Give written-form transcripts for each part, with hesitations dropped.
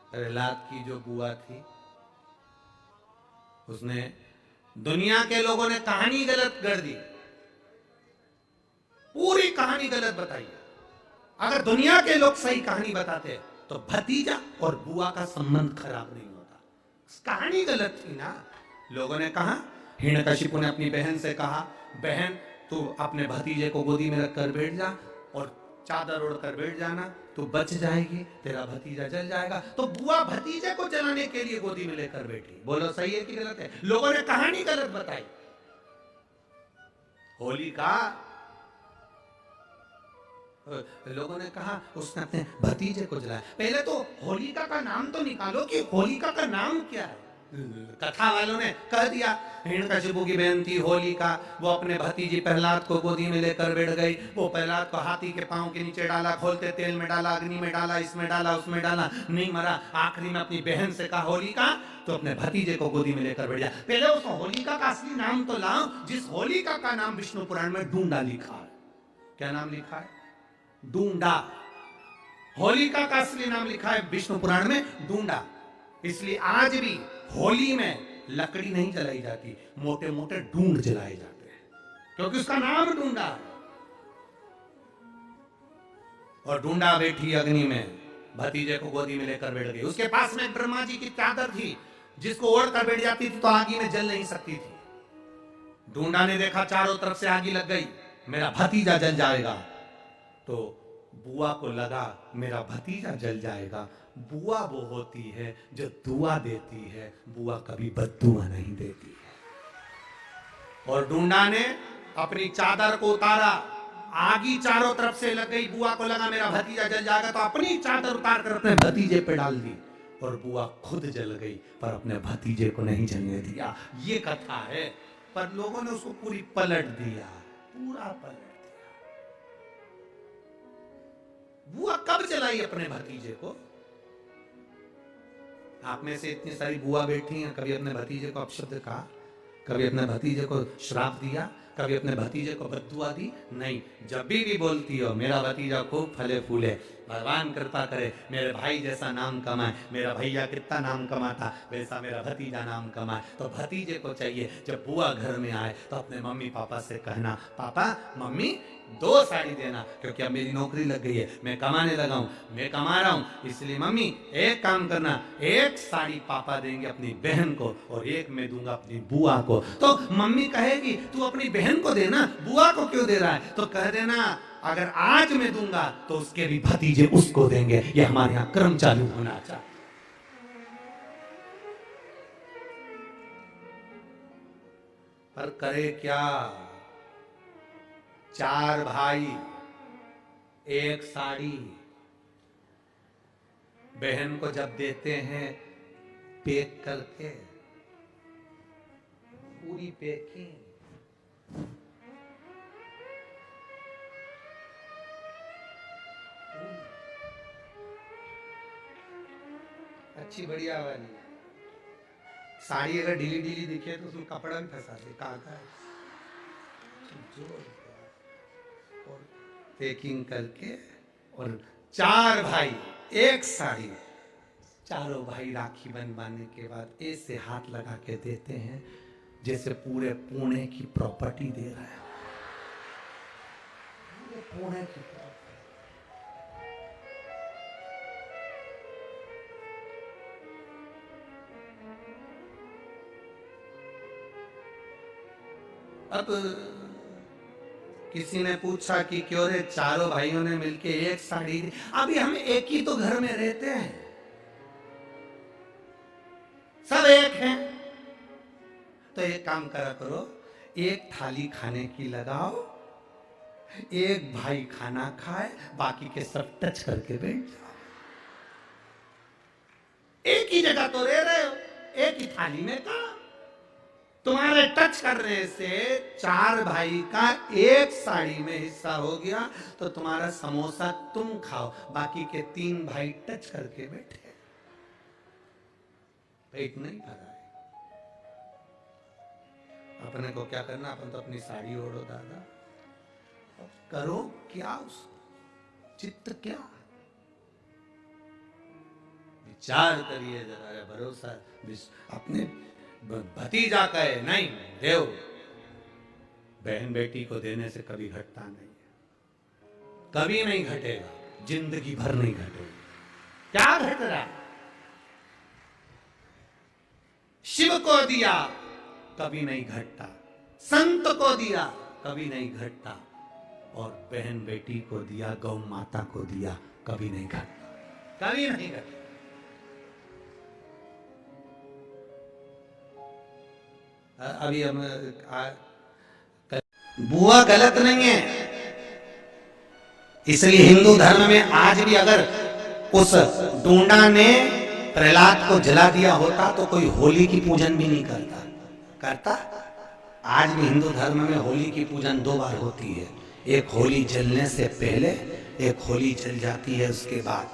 प्रहलाद की जो बुआ थी, उसने दुनिया के लोगों ने कहानी गलत कर दी, पूरी कहानी गलत बताई। अगर दुनिया के लोग सही कहानी बताते तो भतीजा और बुआ का संबंध खराब नहीं होता। कहानी गलत थी ना। लोगों ने कहा, हिरण्यकशिपु ने अपनी बहन से कहा, बहन तू अपने भतीजे को गोदी में रखकर बैठ जा और चादर ओढ़कर बैठ जाना, तू बच जाएगी, तेरा भतीजा जल जाएगा। तो बुआ भतीजे को जलाने के लिए गोदी में लेकर बैठी। बोलो सही है कि गलत है? लोगों ने कहानी गलत बताई। होलिका, लोगों ने कहा उसने अपने भतीजे को जलाया। पहले तो होलिका का नाम तो निकालो कि होलिका का नाम क्या है। कथा वालों ने कह दिया हिरण्यकशिपु की बहन थी होलिका, वो अपने भतीजी प्रहलाद को गोदी में लेकर बैठ गई। वो प्रहलाद को हाथी के पांव के नीचे डाला, खोलते तेल में डाला, अग्नि में डाला, इसमें डाला, उसमें डाला, नहीं मरा। आखिरी में अपनी बहन से कहा होलिका तो अपने भतीजे को गोदी में लेकर बैठ जा। पहले उस होलिका का असली नाम तो लाओ, जिस होलिका का नाम विष्णु पुराण में ढूंढा लिखा है। क्या नाम लिखा है? ढूंढा। होलिका का असली नाम लिखा है विष्णु पुराण में ढूंढा। इसलिए आज भी होली में लकड़ी नहीं जलाई जाती, मोटे मोटे ढूंढ जलाए जाते हैं, क्योंकि उसका नाम ढूंढा। और ढूंढा बैठी अग्नि में, भतीजे को गोदी में लेकर बैठ गई। उसके पास में ब्रह्मा जी की चादर थी, जिसको ओढ़कर बैठ जाती थी तो आगी में जल नहीं सकती थी। ढूंढा ने देखा चारों तरफ से आगी लग गई, मेरा भतीजा जल जाएगा। तो बुआ को लगा मेरा भतीजा जल जाएगा। बुआ वो होती है जो दुआ देती है, बुआ कभी बद्दुआ नहीं देती है। और ढूंढा ने अपनी चादर को उतारा, आगी चारों तरफ से लग गई। बुआ को लगा मेरा भतीजा जल जाएगा, तो अपनी चादर उतार कर अपने भतीजे पे डाल दी और बुआ खुद जल गई, पर अपने भतीजे को नहीं जलने दिया। ये कथा है, पर लोगों ने उसको पूरी पलट दिया, पूरा पलट दिया। बुआ कब जलाई अपने भतीजे को? आप में से इतनी सारी बुआ बैठी हैं, कभी अपने भतीजे को अपशब्द कहा? कभी अपने भतीजे को श्राप दिया? कभी अपने भतीजे को बद्दुआ दी? नहीं। जब भी बोलती हो मेरा भतीजा खूब फले फूले, भगवान कृपा करे मेरे भाई जैसा नाम कमाए, मेरा भैया कितना नाम कमाता वैसा मेरा भतीजा नाम कमाए, तो भतीजे को चाहिए जब बुआ घर में आए तो अपने मम्मी पापा से कहना, पापा मम्मी 2 साड़ी देना, क्योंकि अब मेरी नौकरी लग गई है, मैं कमाने लगा हूं, मैं कमा रहा हूं, इसलिए मम्मी एक काम करना, 1 साड़ी पापा देंगे अपनी बहन को और 1 मैं दूंगा अपनी बुआ को। तो मम्मी कहेगी तू अपनी बहन को देना, बुआ को क्यों दे रहा है? तो कह देना अगर आज मैं दूंगा तो उसके भी भतीजे उसको देंगे। ये हमारे यहां क्रम चालू होना चाहिए। पर करे क्या, 4 भाई 1 साड़ी। बहन को जब देते हैं पैक करके, पूरी पैकिंग, अच्छी बढ़िया वाली साड़ी। अगर ढीली ढीली दिखे तो उसमें कपड़ा भी फंसा दे, कहा और पैकिंग करके, और 4 भाई 1 साड़ी। चारों भाई राखी बनवाने के बाद ऐसे हाथ लगा के देते हैं जैसे पूरे पुणे की प्रॉपर्टी दे रहा है, पूरे पुणे की प्रॉपर्टी। अब किसी ने पूछा कि क्यों रे चारों भाइयों ने मिलके 1 साड़ी दी? अभी हम एक ही तो घर में रहते हैं, सब एक हैं, तो एक काम करा करो, 1 थाली खाने की लगाओ, 1 भाई खाना खाए, बाकी के सब टच करके बैठ जाओ। एक ही जगह तो रह रहे हो, एक ही थाली में का तुम्हारे टच करने से 4 भाई का 1 साड़ी में हिस्सा हो गया, तो तुम्हारा समोसा तुम खाओ, बाकी के 3 भाई टच करके बैठे, पेट नहीं भरा है। अपने को क्या करना, अपन तो अपनी साड़ी ओढ़ो दादा, करो क्या उसको। चित्त क्या? विचार करिए जरा, भरोसा अपने भतीजा कहे नहीं देव, बहन बेटी को देने से कभी घटता नहीं, कभी नहीं घटेगा, जिंदगी भर नहीं घटेगा। क्या घट रहा? शिव को दिया कभी नहीं घटता, संत को दिया कभी नहीं घटता, और बहन बेटी को दिया, गौ माता को दिया, कभी नहीं घटता, कभी नहीं घटता। अभी हम बुआ गलत नहीं है, इसलिए हिंदू धर्म में आज भी अगर उस डूंडा ने प्रहलाद को जला दिया होता तो कोई होली की पूजन भी नहीं करता। आज भी हिंदू धर्म में होली की पूजन 2 बार होती है, एक होली जलने से पहले, एक होली जल जाती है उसके बाद।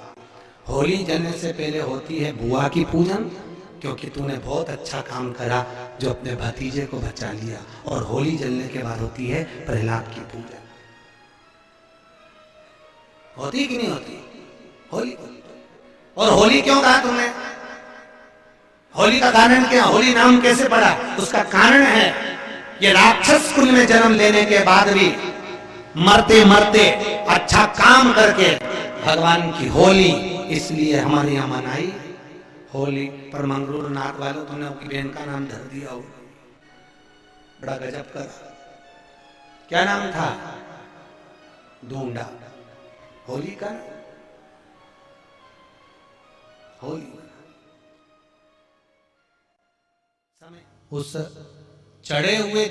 होली जलने से पहले होती है बुआ की पूजन, क्योंकि तूने बहुत अच्छा काम करा जो अपने भतीजे को बचा लिया, और होली जलने के बाद होती है प्रहलाद की पूजा। होती कि नहीं होती होली? और होली क्यों कहा तुमने? होली का कारण क्या? होली नाम कैसे पड़ा? उसका कारण है ये राक्षस कुल में जन्म लेने के बाद भी मरते मरते अच्छा काम करके भगवान की होली इसलिए हमारे यहां मनाई होली। पर मंगरूर नाथ वालों, तुमने अपनी बहन का नाम धर दिया हो, बड़ा गजब कर। क्या नाम था? ढूंढा। होली का होली समय उस चढ़े हुए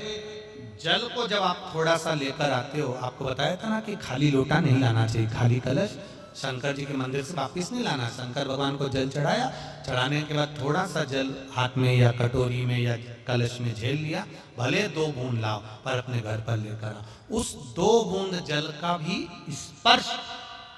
जल को जब आप थोड़ा सा लेकर आते हो, आपको बताया था ना कि खाली लोटा नहीं लाना चाहिए, खाली कलश शंकर जी के मंदिर से वापिस नहीं लाना। शंकर भगवान को जल चढ़ाया, चढ़ाने के बाद थोड़ा सा जल हाथ में या कटोरी में या कलश में झेल लिया, भले 2 बूंद लाओ पर अपने घर पर लेकर आओ। उस 2 बूंद जल का भी स्पर्श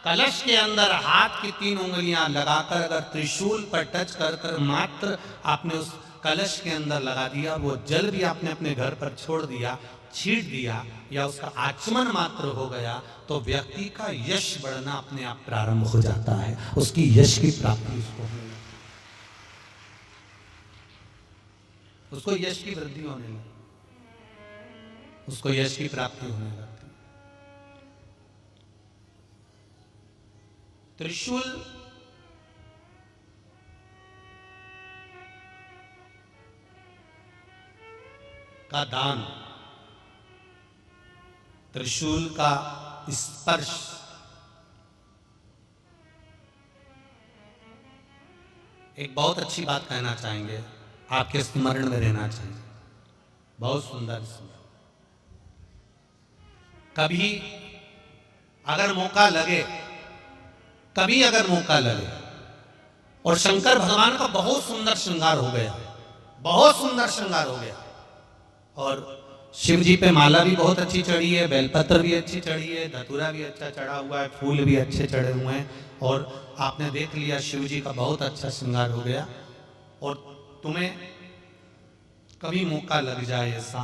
कलश के अंदर हाथ की 3 उंगलियां लगाकर अगर त्रिशूल पर टच कर कर मात्र आपने उस कलश के अंदर लगा दिया, वो जल भी आपने अपने घर पर छोड़ दिया, छीट दिया, या उसका आचमन मात्र हो गया, तो व्यक्ति का यश बढ़ना अपने आप प्रारंभ हो जाता है, उसकी यश की प्राप्ति उसको यश की वृद्धि होने लगती, उसको यश की प्राप्ति होने लगती। त्रिशूल का दान, त्रिशूल का स्पर्श एक बहुत अच्छी बात कहना चाहेंगे, आपके स्मरण में रहना चाहिए, बहुत सुंदर सुंदर। कभी अगर मौका लगे, कभी अगर मौका लगे, और शंकर भगवान का बहुत सुंदर श्रृंगार हो गया, बहुत सुंदर श्रृंगार हो गया, और शिव जी पे माला भी बहुत अच्छी चढ़ी है, बेलपत्र भी अच्छी चढ़ी है, धतूरा भी अच्छा चढ़ा हुआ है, फूल भी अच्छे चढ़े हुए हैं, और आपने देख लिया शिव जी का बहुत अच्छा श्रृंगार हो गया, और तुम्हें कभी मौका लग जाए ऐसा,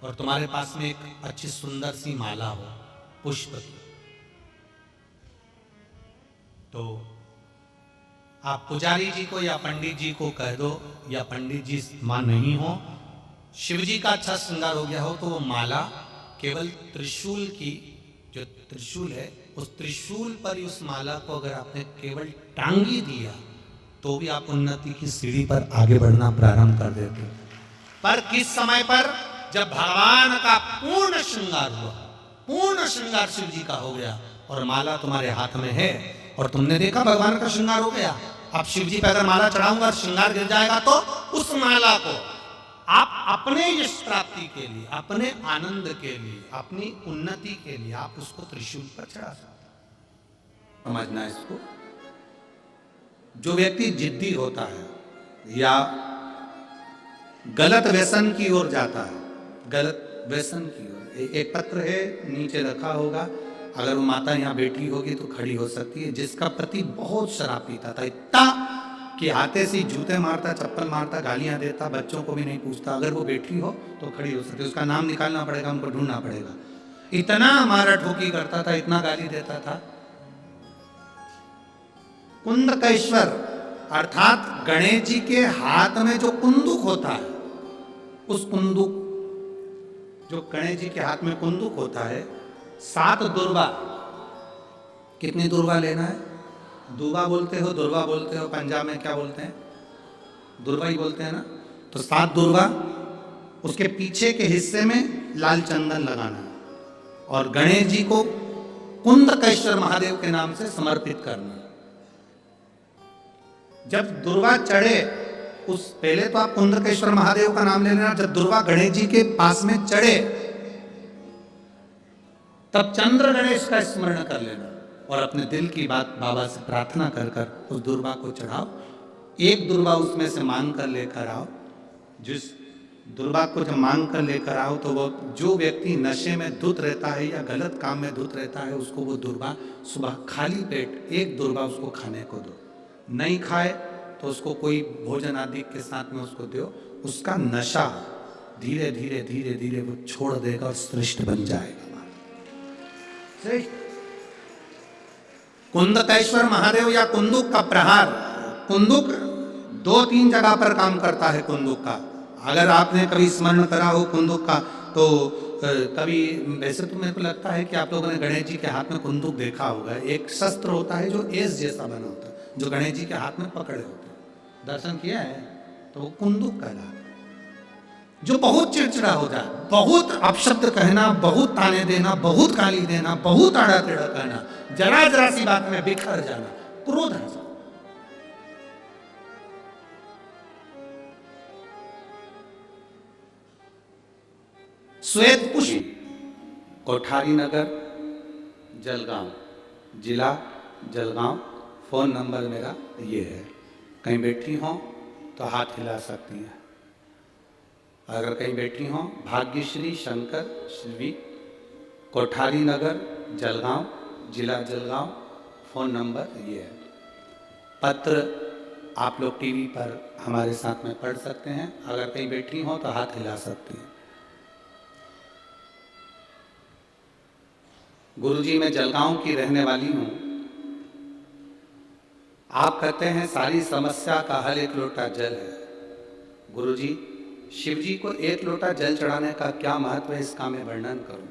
और तुम्हारे पास में एक अच्छी सुंदर सी माला हो पुष्प की, तो आप पुजारी जी को या पंडित जी को कह दो, या पंडित जी मां नहीं हो, शिव जी का अच्छा श्रृंगार हो गया हो, तो वो माला केवल त्रिशूल की, जो त्रिशूल है उस त्रिशूल पर ही उस माला को अगर आपने केवल टांगी दिया तो भी आप उन्नति की सीढ़ी पर आगे बढ़ना प्रारंभ कर देते। पर किस समय पर? जब भगवान का पूर्ण श्रृंगार हुआ, पूर्ण श्रृंगार शिव जी का हो गया, और माला तुम्हारे हाथ में है, और तुमने देखा भगवान का श्रृंगार हो गया। अब शिव जी पे अगर माला चढ़ाऊंगा, श्रृंगार गिर जाएगा, तो उस माला को आप अपने यश प्राप्ति के लिए, अपने आनंद के लिए, अपनी उन्नति के लिए आप उसको त्रिशूल पर चढ़ा सकते। समझना इसको। जो व्यक्ति जिद्दी होता है या गलत व्यसन की ओर जाता है, गलत व्यसन की ओर, एक पत्र है नीचे रखा होगा, अगर वो माता यहाँ बैठी होगी तो खड़ी हो सकती है, जिसका पति बहुत शराब पीता था, इतना कि आते से जूते मारता, चप्पल मारता, गालियां देता, बच्चों को भी नहीं पूछता। अगर वो बैठी हो तो खड़ी हो सकती, उसका नाम निकालना पड़ेगा, उनको ढूंढना पड़ेगा। इतना मारा ठोकी करता था, इतना गाली देता था। कुंदकेश्वर अर्थात गणेश जी के हाथ में जो कुंदुक होता है, उस कुंदुक, जो गणेश जी के हाथ में कुंदुक होता है, 7 दुर्वा। कितनी दुर्वा लेना है? दुर्वा बोलते हो, दुर्वा बोलते हो, पंजाब में क्या बोलते हैं? दुर्वा ही बोलते हैं ना। तो 7 दुर्वा, उसके पीछे के हिस्से में लाल चंदन लगाना और गणेश जी को कुंदकेश्वर महादेव के नाम से समर्पित करना। जब दुर्वा चढ़े, उस पहले तो आप कुंदकेश्वर महादेव का नाम ले लेना। जब दुर्वा गणेश जी के पास में चढ़े, तब चंद्र गणेश का स्मरण कर लेना और अपने दिल की बात बाबा से प्रार्थना कर कर उस दुर्वा को चढ़ाओ। एक दुर्वा उसमें से मांग कर लेकर आओ। जिस दुर्वा को जब मांग कर लेकर आओ, तो वो जो व्यक्ति नशे में धुत रहता है या गलत काम में धुत रहता है, उसको वो दुर्वा सुबह खाली पेट एक दुर्वा उसको खाने को दो। नहीं खाए तो उसको कोई भोजन आदि के साथ में उसको दो। उसका नशा धीरे धीरे धीरे धीरे वो छोड़ देगा और श्रेष्ठ बन जाएगा। कुंदकेश्वर महादेव या कुंदुक का प्रहार, कुंदुक 2-3 जगह पर काम करता है। कुंदुक का अगर आपने कभी स्मरण करा हो कुंदुक का, तो कभी, वैसे तो मेरे को लगता है कि आप लोगों ने गणेश जी के हाथ में कुंदुक देखा होगा। एक शस्त्र होता है जो एस जैसा बना होता है, जो गणेश जी के हाथ में पकड़े होते हैं। दर्शन किया है? तो वो कुंदुक कहलाता है। जो बहुत चिड़चिड़ा हो जाए, बहुत अपशब्द कहना, बहुत ताने देना, बहुत गाली देना, बहुत आड़ा टेढ़ा कहना, जरा जरा सी बात में बिखर जाना, क्रोध आ जाना। श्वेत पुष्प, कोठारी नगर, जलगांव, जिला जलगांव। फोन नंबर मेरा ये है। कहीं बैठी हो तो हाथ हिला सकती हैं। अगर कहीं बैठी हो, भाग्यश्री शंकर श्री, कोठारी नगर, जलगांव, जिला जलगांव। फोन नंबर ये है। पत्र आप लोग टीवी पर हमारे साथ में पढ़ सकते हैं। अगर कहीं बैठी हो तो हाथ हिला सकती हैं। गुरुजी, मैं जलगांव की रहने वाली हूँ। आप कहते हैं सारी समस्या का हल एक लोटा जल है। गुरुजी, शिव जी को एक लोटा जल चढ़ाने का क्या महत्व है, इसका मैं वर्णन करूं।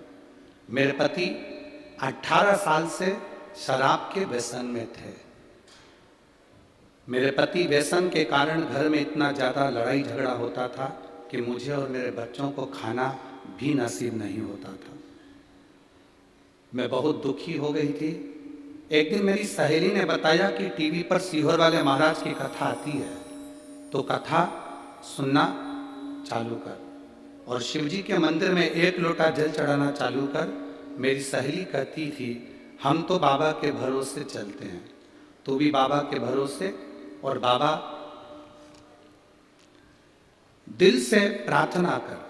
मेरे पति 18 साल से शराब के व्यसन में थे। मेरे पति व्यसन के कारण घर में इतना ज़्यादा लड़ाई झगड़ा होता था कि मुझे और मेरे बच्चों को खाना भी नसीब नहीं होता था। मैं बहुत दुखी हो गई थी। एक दिन मेरी सहेली ने बताया कि टीवी पर सीहोर वाले महाराज की कथा आती है, तो कथा सुनना चालू कर और शिवजी के मंदिर में एक लोटा जल चढ़ाना चालू कर। मेरी सहेली कहती थी, हम तो बाबा के भरोसे चलते हैं, तू भी बाबा के भरोसे। और बाबा दिल से प्रार्थना कर।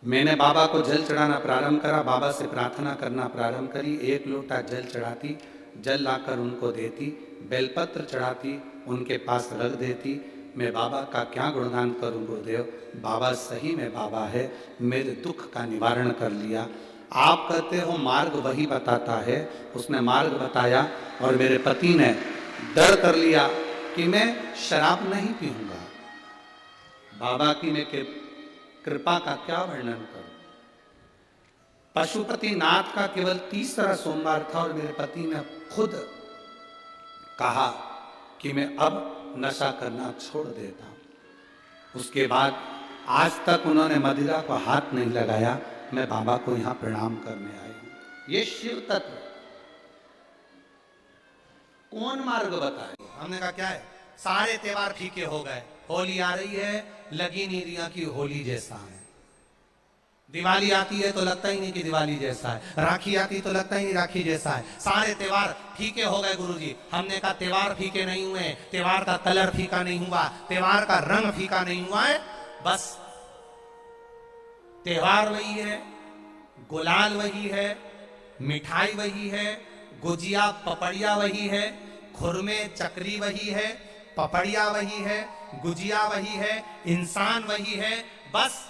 मैंने बाबा को जल चढ़ाना प्रारंभ करा, बाबा से प्रार्थना करना प्रारंभ करी। एक लोटा जल चढ़ाती, जल लाकर उनको देती, बेलपत्र चढ़ाती, उनके पास रख देती। मैं बाबा का क्या गुणगान करूं गुरुदेव, बाबा सही में बाबा है, मेरे दुख का निवारण कर लिया। आप कहते हो मार्ग वही बताता है, उसने मार्ग बताया और मेरे पति ने डर कर लिया कि मैं शराब नहीं पीऊंगा। बाबा की मैं कृपा का क्या वर्णन करूं। पशुपति नाथ का केवल 3रा सोमवार था और मेरे पति ने खुद कहा कि मैं अब नशा करना छोड़ देता हूं। उसके बाद आज तक उन्होंने मदिरा को हाथ नहीं लगाया। मैं बाबा को यहां प्रणाम करने आई हूं। ये शिव तत्व कौन मार्ग बताए? हमने कहा क्या है, सारे त्योहार फीके हो गए। होली आ रही है, लगी नहीं रिया की होली जैसा है। दिवाली आती है तो लगता ही नहीं कि दिवाली जैसा है। राखी आती तो लगता ही नहीं राखी जैसा है। सारे त्योहार फीके हो गए गुरुजी। हमने कहा त्योहार फीके नहीं हुए, त्योहार का कलर फीका नहीं हुआ, त्योहार का रंग फीका नहीं हुआ है। बस त्योहार वही है, गुलाल वही है, मिठाई वही है, गुजिया पपड़िया वही है, खुरमे चकरी वही है, पपड़िया वही है, गुजिया वही है, इंसान वही है, बस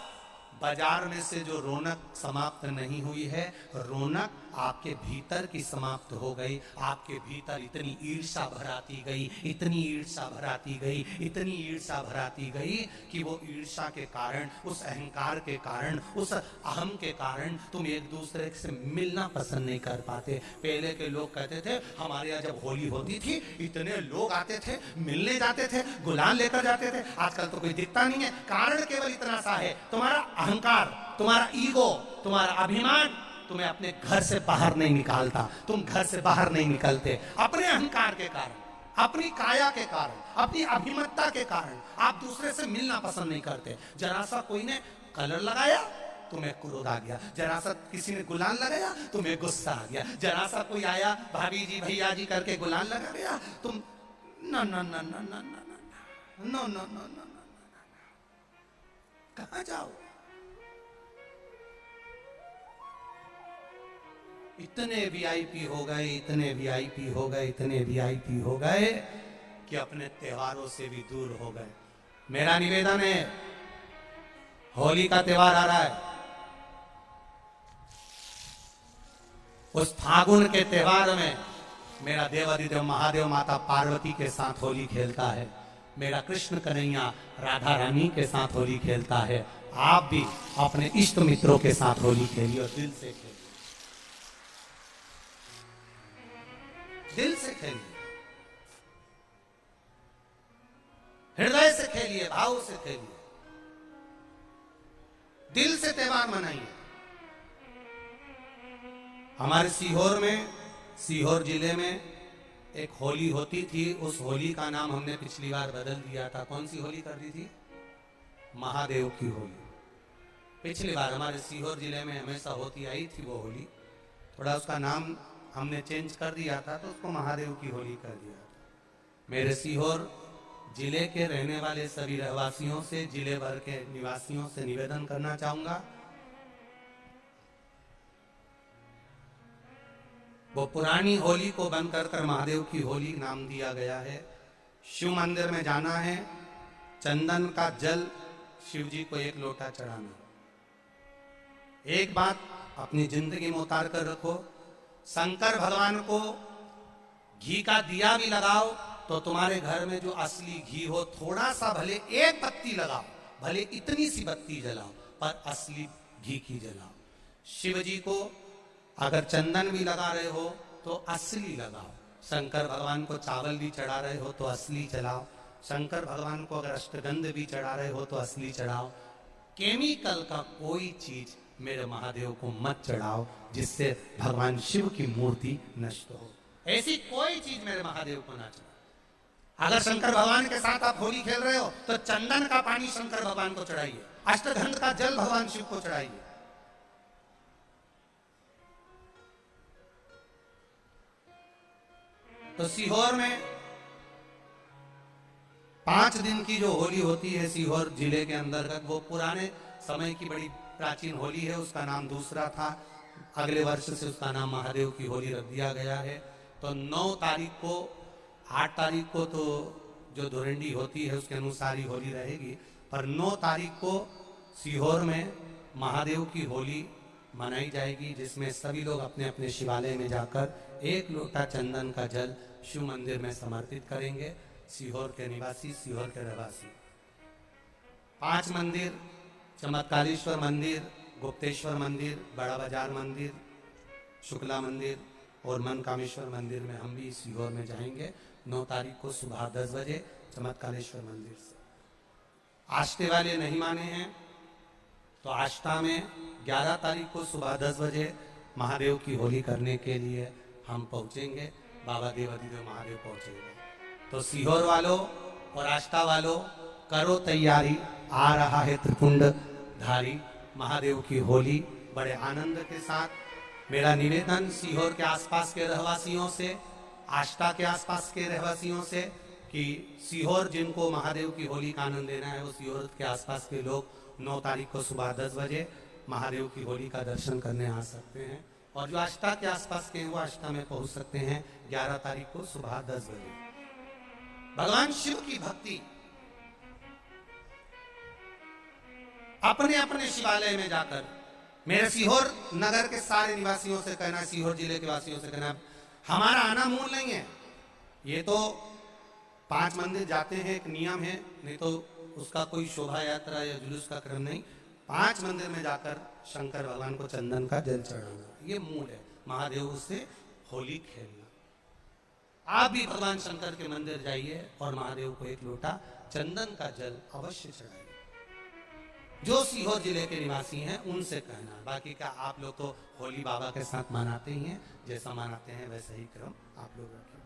बाजार में से जो रौनक समाप्त नहीं हुई है, रौनक आपके भीतर की समाप्त हो गई। आपके भीतर इतनी ईर्ष्या भराती गई, इतनी ईर्ष्या भराती गई, इतनी ईर्ष्या भराती गई कि वो ईर्ष्या के कारण, उस अहंकार के कारण, उस अहम के कारण तुम एक दूसरे से मिलना पसंद नहीं कर पाते। पहले के लोग कहते थे हमारे यहाँ जब होली होती थी इतने लोग आते थे, मिलने जाते थे, गुलाल लेकर जाते थे। आजकल तो कोई दिखता नहीं है। कारण केवल इतना सा है, तुम्हारा अहंकार, तुम्हारा ईगो, तुम्हारा अभिमान तुम्हें अपने घर से बाहर नहीं निकालता। तुम घर से बाहर नहीं निकलते अपने अहंकार के कारण, अपनी काया के कारण, अपनी अभिमतता के कारण। आप दूसरे से मिलना पसंद नहीं करते। जरा सा कोई ने कलर लगाया तुम्हें क्रोध आ गया, जरा सा किसी ने गुलाल लगाया तुम्हें गुस्सा आ गया, जरा सा कोई आया भाभी जी भैया जी करके गुलाल लगा गया, तुम न न न न न न न न न न कहां जाओ। इतने वीआईपी हो गए, इतने वीआईपी हो गए, इतने वीआईपी हो गए कि अपने त्योहारों से भी दूर हो गए। मेरा निवेदन है, होली का त्योहार आ रहा है, उस फागुन के त्योहार में मेरा देवाधिदेव महादेव माता पार्वती के साथ होली खेलता है, मेरा कृष्ण कन्हैया राधा रानी के साथ होली खेलता है। आप भी अपने इष्ट मित्रों के साथ होली खेलिए और दिल से खेलिए, दिल से खेलिए, हृदय से खेलिए, भाव से खेलिए, दिल से त्योहार मनाइए। हमारे सीहोर में, सीहोर जिले में एक होली होती थी। उस होली का नाम हमने पिछली बार बदल दिया था। कौन सी होली कर दी थी? महादेव की होली। पिछली बार हमारे सीहोर जिले में हमेशा होती आई थी वो होली, थोड़ा उसका नाम हमने चेंज कर दिया था तो उसको महादेव की होली कर दिया था। मेरे सीहोर जिले के रहने वाले सभी रहवासियों से, जिले भर के निवासियों से निवेदन करना चाहूंगा, वो पुरानी होली को बंद कर महादेव की होली नाम दिया गया है। शिव मंदिर में जाना है, चंदन का जल शिव जी को 1 लोटा चढ़ाना। एक बात अपनी जिंदगी में उतार कर रखो, शंकर भगवान को घी का दिया भी लगाओ तो तुम्हारे घर में जो असली घी हो, थोड़ा सा भले 1 बत्ती लगाओ, भले इतनी सी बत्ती जलाओ, पर असली घी की जलाओ। शिव जी को अगर चंदन भी लगा रहे हो तो असली लगाओ। शंकर भगवान को चावल भी चढ़ा रहे हो तो असली चढ़ाओ। शंकर भगवान को अगर अष्टगंध भी चढ़ा रहे हो तो असली चढ़ाओ। केमिकल का कोई चीज मेरे महादेव को मत चढ़ाओ जिससे भगवान शिव की मूर्ति नष्ट हो। ऐसी कोई चीज मेरे महादेव को ना चढ़ाओ। अगर शंकर भगवान के साथ आप होली खेल रहे हो तो चंदन का पानी शंकर भगवान को चढ़ाइए, अष्टगंध का जल भगवान शिव को चढ़ाइए। तो सीहोर में 5 दिन की जो होली होती है सीहोर जिले के अंतर्गत, वो पुराने समय की बड़ी प्राचीन होली है, उसका नाम दूसरा था। अगले वर्ष से उसका नाम महादेव की होली रख दिया गया है। तो 9 तारीख को, 8 तारीख को तो जो धुरंडी होती है उसके अनुसार ही होली रहेगी, पर 9 तारीख को सीहोर में महादेव की होली मनाई जाएगी, जिसमें सभी लोग अपने अपने शिवालय में जाकर 1 लोटा चंदन का जल शिव मंदिर में समर्पित करेंगे। सीहोर के निवासी, सीहोर के रहवासी 5 मंदिर, चमत्कारेश्वर मंदिर, गुप्तेश्वर मंदिर, बड़ा बाजार मंदिर, शुक्ला मंदिर और मनकामेश्वर मंदिर में हम भी सीहोर में जाएंगे 9 तारीख को सुबह 10 बजे चमत्कारेश्वर मंदिर से। आष्टे वाले नहीं माने हैं तो आष्टा में 11 तारीख को सुबह 10 बजे महादेव की होली करने के लिए हम पहुंचेंगे, बाबा देवाधिदेव महादेव पहुंचेंगे। तो सीहोर वालों और आष्टा वालों करो तैयारी, आ रहा है त्रिपुंड धारी महादेव की होली बड़े आनंद के साथ। मेरा निवेदन सीहोर के आसपास के रहवासियों से, आष्टा के आसपास के रहवासियों से कि सीहोर जिनको महादेव की होली का आनंद लेना है वो सीहोर के आसपास के लोग 9 तारीख को सुबह 10 बजे महादेव की होली का दर्शन करने आ सकते हैं, और जो आष्टा के आसपास के हैं वो आष्टा में पहुंच सकते हैं 11 तारीख को सुबह 10 बजे। भगवान शिव की भक्ति अपने अपने शिवालय में जाकर, मेरे सीहोर नगर के सारे निवासियों से कहना, सीहोर जिले के वासियों से कहना, हमारा आना मूल नहीं है। ये तो 5 मंदिर जाते हैं, एक नियम है, नहीं तो उसका कोई शोभा यात्रा या जुलूस का क्रम नहीं। 5 मंदिर में जाकर शंकर भगवान को चंदन का जल चढ़ाना, ये मूल है। महादेव उससे होली खेलना। आप भी भगवान शंकर के मंदिर जाइए और महादेव को एक लोटा चंदन का जल अवश्य चढ़ाइए। जो सीहोर जिले के निवासी हैं उनसे कहना, बाकी का आप लोग तो होली बाबा के साथ मनाते ही हैं, जैसा मनाते हैं वैसा ही क्रम आप लोग रखें।